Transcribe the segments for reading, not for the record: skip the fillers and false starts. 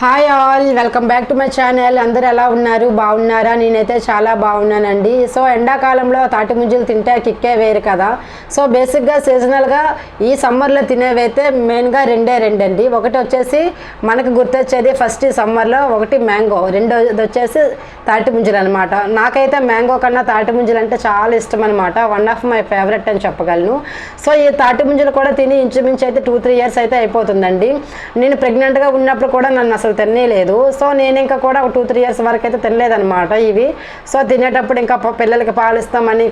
Hi all, welcome back to my channel. అందరూ ఎలా ఉన్నారు? బాగున్నారా? నేనైతే చాలా బాగున్నానండి. సో ఎండాకాలంలో తాటి ముంజలు తింటే కిక్కే వేరు కదా. సో బేసిక్గా సీజనల్గా ఈ సమ్మర్లో తినేవైతే మెయిన్గా రెండండి. ఒకటి వచ్చేసి మనకు గుర్తొచ్చేది ఫస్ట్ ఈ సమ్మర్లో ఒకటి మ్యాంగో, రెండోది వచ్చేసి తాటి ముంజలు అనమాట. నాకైతే మ్యాంగో కన్నా తాటి ముంజలు అంటే చాలా ఇష్టం అనమాట. వన్ ఆఫ్ మై ఫేవరెట్ అని చెప్పగలను. సో ఈ తాటి ముంజలు కూడా తిని ఇంచుమించు అయితే 2-3 years అయితే అయిపోతుందండి. నేను ప్రెగ్నెంట్గా ఉన్నప్పుడు కూడా నన్ను అసలు తినలేదు. సో నేను ఇంకా కూడా ఒక 2-3 years వరకు అయితే తినలేదన్నమాట ఇవి. సో తినేటప్పుడు ఇంకా పిల్లలకి పాలిస్తామని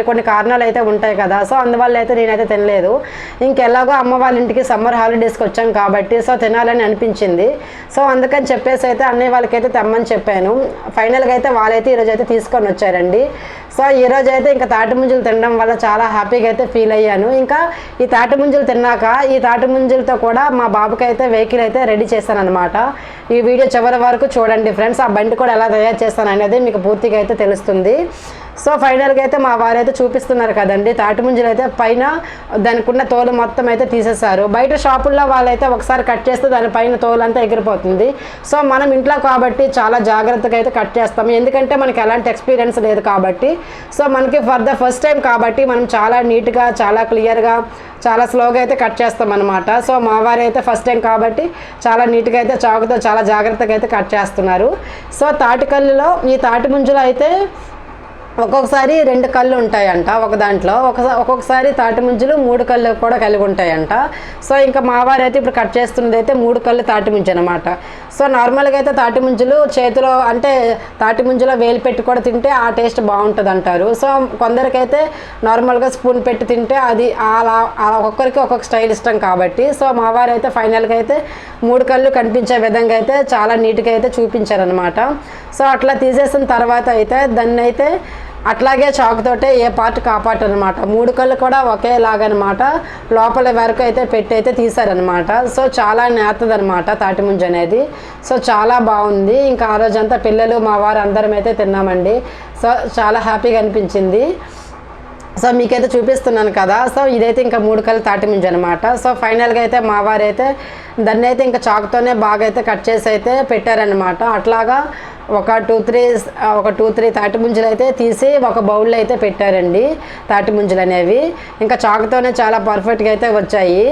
కొన్ని కారణాలు అయితే ఉంటాయి కదా. సో అందువల్ల అయితే నేనైతే తినలేదు. ఇంకెలాగో అమ్మ వాళ్ళ ఇంటికి సమ్మర్ హాలిడేస్కి వచ్చాం కాబట్టి సో తినాలని అనిపించింది. సో అందుకని చెప్పేసి అయితే అన్నయ్య వాళ్ళకైతే తెమ్మని చెప్పాను. ఫైనల్గా అయితే వాళ్ళైతే ఈరోజు అయితే తీసుకొని వచ్చారండి. సో ఈరోజు అయితే ఇంకా తాటి ముంజలు తినడం వల్ల చాలా హ్యాపీగా అయితే ఫీల్ అయ్యాను. ఇంకా ఈ తాటి ముంజలు తిన్నాక ఈ తాటి ముంజలతో కూడా మా బాబుకి అయితే వెహికల్ అయితే రెడీ చేశాను అనమాట. ఈ వీడియో చివరి వరకు చూడండి ఫ్రెండ్స్. ఆ బండి కూడా ఎలా తయారు చేస్తాను అనేది మీకు పూర్తిగా అయితే తెలుస్తుంది. సో ఫైనల్గా అయితే మా వారైతే చూపిస్తున్నారు కదండి, తాటి ముంజలు అయితే పైన దానికి ఉన్న తోలు మొత్తం అయితే తీసేశారు. బయట షాపుల్లో వాళ్ళైతే ఒకసారి కట్ చేస్తే దానిపైన తోలు అంతా ఎగిరిపోతుంది. సో మనం ఇంట్లో కాబట్టి చాలా జాగ్రత్తగా అయితే కట్ చేస్తాము, ఎందుకంటే మనకి ఎలాంటి ఎక్స్పీరియన్స్ లేదు కాబట్టి. సో మనకి ఫర్ ద ఫస్ట్ టైం కాబట్టి మనం చాలా నీట్గా, చాలా క్లియర్గా, చాలా స్లోగా అయితే కట్ చేస్తాం అనమాట. సో మా వారు అయితే ఫస్ట్ టైం కాబట్టి చాలా నీట్గా అయితే చాకుతో చాలా జాగ్రత్తగా అయితే కట్ చేస్తున్నారు. సో తాటికల్లులో ఈ తాటి ముంజలు అయితే ఒక్కొక్కసారి 2 కళ్ళు ఉంటాయంట ఒక దాంట్లో, ఒక్కొక్కసారి తాటి ముంజలు 3 కళ్ళు కూడా కలిగి ఉంటాయంట. సో ఇంకా మా వారు అయితే ఇప్పుడు కట్ చేస్తున్నది అయితే 3 కళ్ళు తాటి ముంజు అనమాట. సో నార్మల్గా అయితే తాటి ముంజలు చేతిలో అంటే తాటి ముంజలో వేలు పెట్టి కూడా తింటే ఆ టేస్ట్ బాగుంటుంది అంటారు. సో కొందరికైతే నార్మల్గా స్పూన్ పెట్టి తింటే అది అలా ఒక్కొక్కరికి ఒక్కొక్క స్టైల్ ఇష్టం కాబట్టి. సో మా వారు అయితే ఫైనల్గా అయితే 3 కళ్ళు కనిపించే విధంగా అయితే చాలా నీట్గా అయితే చూపించారనమాట. సో అట్లా తీసేసిన తర్వాత అయితే దాన్ని అయితే అట్లాగే చాకుతోటే ఏ పార్ట్ కాపాటు అనమాట. 3 కళ్ళు కూడా ఒకేలాగనమాట లోపల వరకు అయితే పెట్టి అయితే తీసారనమాట. సో చాలా నేతదనమాట తాటి ముంజ అనేది. సో చాలా బాగుంది. ఇంకా ఆ రోజంతా పిల్లలు మా వారు అందరం అయితే తిన్నామండి. సో చాలా హ్యాపీగా అనిపించింది. సో మీకైతే చూపిస్తున్నాను కదా. సో ఇదైతే ఇంకా 3 కళ్ళు తాటి ముంజ అనమాట. సో ఫైనల్గా అయితే మా వారైతే దాన్ని అయితే ఇంకా చాకుతోనే బాగా అయితే కట్ చేసి అయితే పెట్టారనమాట. అట్లాగా ఒక 2-3 తాటి ముంజలు అయితే తీసి ఒక బౌల్లో అయితే పెట్టారండి. తాటి ముంజలు అనేవి ఇంకా చాకుతోనే చాలా పర్ఫెక్ట్గా అయితే వచ్చాయి,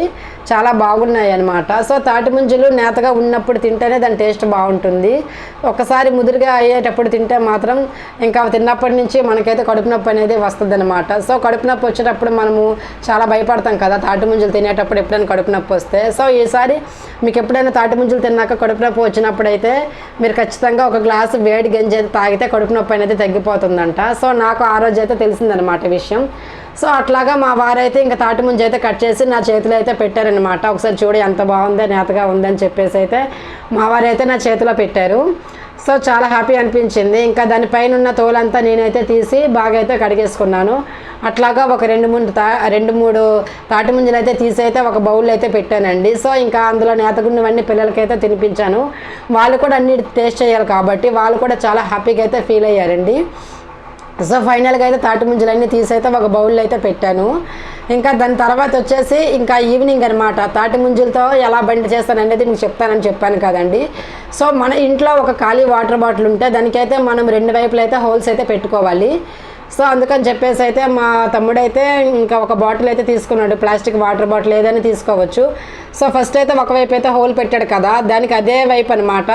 చాలా బాగున్నాయి అనమాట. సో తాటి ముంజలు నేతగా ఉన్నప్పుడు తింటేనే దాని టేస్ట్ బాగుంటుంది. ఒకసారి ముదురుగా అయ్యేటప్పుడు తింటే మాత్రం ఇంకా తిన్నప్పటి నుంచి మనకైతే కడుపు నొప్పి అనేది వస్తుంది అనమాట. సో కడుపు నొప్పి వచ్చేటప్పుడు మనము చాలా భయపడతాం కదా తాటి ముంజలు తినేటప్పుడు ఎప్పుడైనా కడుపు నొప్పి వస్తే. సో ఈసారి మీకు ఎప్పుడైనా తాటి ముంజలు తిన్నాక కడుపు నొప్పి వచ్చినప్పుడు అయితే మీరు ఖచ్చితంగా ఒక గ్లాసు వేడి గంజి అయితే తాగితే కడుపు నొప్పి అనేది తగ్గిపోతుందంట. సో నాకు ఆ రోజు అయితే తెలిసిందనమాట విషయం. సో అట్లాగా మా వారైతే ఇంకా తాటి ముంజ అయితే కట్ చేసి నా చేతిలో అయితే పెట్టారనమాట. ఒకసారి చూడు ఎంత బాగుందో, నేతగా ఉందని చెప్పేసి అయితే మా వారైతే నా చేతిలో పెట్టారు. సో చాలా హ్యాపీ అనిపించింది. ఇంకా దానిపైన ఉన్న తోలంతా నేనైతే తీసి బాగా అయితే కడిగేసుకున్నాను. అట్లాగా ఒక 2-3 తాటి ముంజలు అయితే తీసి అయితే ఒక బౌల్ అయితే పెట్టానండి. సో ఇంకా అందులో నేతగున్నవన్నీ పిల్లలకైతే తినిపించాను. వాళ్ళు కూడా అన్ని టేస్ట్ చేయాలి కాబట్టి వాళ్ళు కూడా చాలా హ్యాపీగా అయితే ఫీల్ అయ్యారండి. సో ఫైనల్గా అయితే తాటి ముంజలన్నీ తీసి అయితే ఒక బౌల్లో అయితే పెట్టాను. ఇంకా దాని తర్వాత వచ్చేసి ఇంకా ఈవినింగ్ అనమాట తాటి ముంజలతో ఎలా బండి చేస్తాను అనేది మీకు చెప్తానని చెప్పాను కదండి. సో మన ఇంట్లో ఒక ఖాళీ వాటర్ బాటిల్ ఉంటే దానికైతే మనం 2 వైపులు అయితే హోల్స్ అయితే పెట్టుకోవాలి. సో అందుకని చెప్పేసి అయితే మా తమ్ముడైతే ఇంకా ఒక బాటిల్ అయితే తీసుకున్నాడు, ప్లాస్టిక్ వాటర్ బాటిల్ ఏదైనా తీసుకోవచ్చు. సో ఫస్ట్ అయితే ఒకవైపు అయితే హోల్ పెట్టాడు కదా, దానికి అదే వైపు అనమాట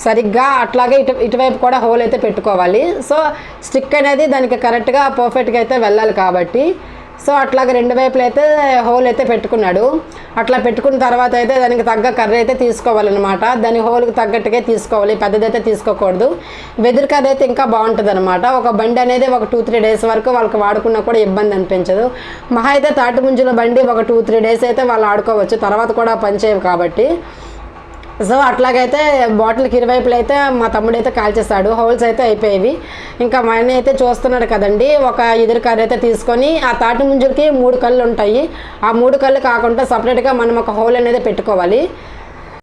సరిగ్గా అట్లాగే ఇటువైపు కూడా హోల్ అయితే పెట్టుకోవాలి. సో స్టిక్ అనేది దానికి కరెక్ట్గా పర్ఫెక్ట్గా అయితే వెళ్ళాలి కాబట్టి. సో అట్లాగే 2 వైపులు అయితే హోల్ అయితే పెట్టుకున్నాడు. అట్లా పెట్టుకున్న తర్వాత అయితే దానికి తగ్గ కర్ర అయితే తీసుకోవాలన్నమాట. దాని హోల్కి తగ్గట్టుగా తీసుకోవాలి, పెద్దదైతే తీసుకోకూడదు. వెదురు కర్ర అయితే ఇంకా బాగుంటుంది అనమాట. ఒక బండి అనేది ఒక 2-3 days వరకు వాళ్ళకి వాడుకున్నా కూడా ఇబ్బంది అనిపించదు. మహా అయితే తాటి ముంజల బండి ఒక 2-3 days అయితే వాళ్ళు ఆడుకోవచ్చు, తర్వాత కూడా పనిచేయవు కాబట్టి. సో అట్లాగైతే బాటిల్కి ఇరువైపులు అయితే మా తమ్ముడు అయితే కాల్చేస్తాడు, హోల్స్ అయితే అయిపోయేవి. ఇంకా మా ఆయన అయితే చూస్తున్నాడు కదండి, ఒక ఎదురు కర్ర అయితే తీసుకొని ఆ తాటి ముంజలకి 3 కళ్ళు ఉంటాయి. ఆ 3 కళ్ళు కాకుండా సపరేట్గా మనం ఒక హోల్ అనేది పెట్టుకోవాలి.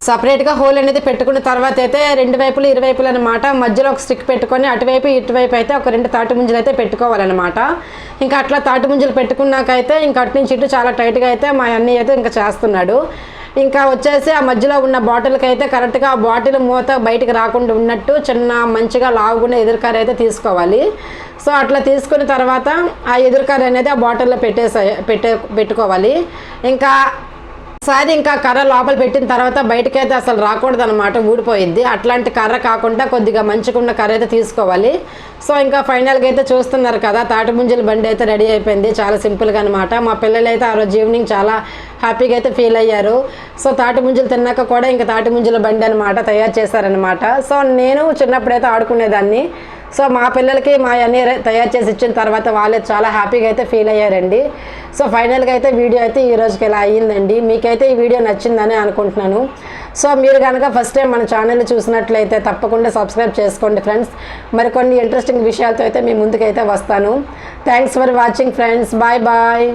సపరేట్గా హోల్ అనేది పెట్టుకున్న తర్వాత అయితే 2 వైపులు ఇరువైపులు అనమాట మధ్యలో ఒక స్టిక్ పెట్టుకొని అటువైపు ఇటువైపు అయితే ఒక 2 తాటి ముంజలు అయితే పెట్టుకోవాలన్నమాట. ఇంకా అట్లా తాటి ముంజలు పెట్టుకున్నాకైతే ఇంకా అటు నుంచి ఇటు చాలా టైట్గా అయితే మా అన్నయ్య అయితే ఇంకా చేస్తున్నాడు. ఇంకా వచ్చేసి ఆ మధ్యలో ఉన్న బాటిల్కి అయితే కరెక్ట్గా ఆ బాటిల్ మూత బయటికి రాకుండా ఉన్నట్టు చిన్న మంచిగా లావుగున్న ఎదురుకార అయితే తీసుకోవాలి. సో అట్లా తీసుకున్న తర్వాత ఆ ఎదురుకార అనేది ఆ బాటిల్లో పెట్టుకోవాలి. ఇంకా కర్ర లోపల పెట్టిన తర్వాత బయటకైతే అసలు రాకూడదు అనమాట, ఊడిపోయిద్ది. అట్లాంటి కర్ర కాకుండా కొద్దిగా మంచిగున్న కర్ర అయితే తీసుకోవాలి. సో ఇంకా ఫైనల్గా అయితే చూస్తున్నారు కదా, తాటి ముంజల బండి అయితే రెడీ అయిపోయింది. చాలా సింపుల్గా అనమాట. మా పిల్లలు అయితే ఆ రోజు ఈవినింగ్ చాలా హ్యాపీగా అయితే ఫీల్ అయ్యారు. సో తాటి ముంజలు తిన్నాక కూడా ఇంకా తాటి ముంజల బండి అనమాట తయారు చేశారనమాట. సో నేను చిన్నప్పుడైతే ఆడుకునేదాన్ని. సో మా పిల్లలకి మా అన్నీ తయారు చేసి ఇచ్చిన తర్వాత వాళ్ళే చాలా హ్యాపీగా అయితే ఫీల్ అయ్యారండి. సో ఫైనల్గా అయితే వీడియో అయితే ఈ రోజుకి ఇలా అయ్యిందండి. మీకైతే ఈ వీడియో నచ్చిందని అనుకుంటున్నాను. సో మీరు కనుక ఫస్ట్ టైం మన ఛానల్ చూసినట్లయితే తప్పకుండా సబ్స్క్రైబ్ చేసుకోండి ఫ్రెండ్స్. మరికొన్ని ఇంట్రెస్టింగ్ విషయాలతో అయితే మీ ముందుకైతే వస్తాను. Thanks for watching friends. Bye bye.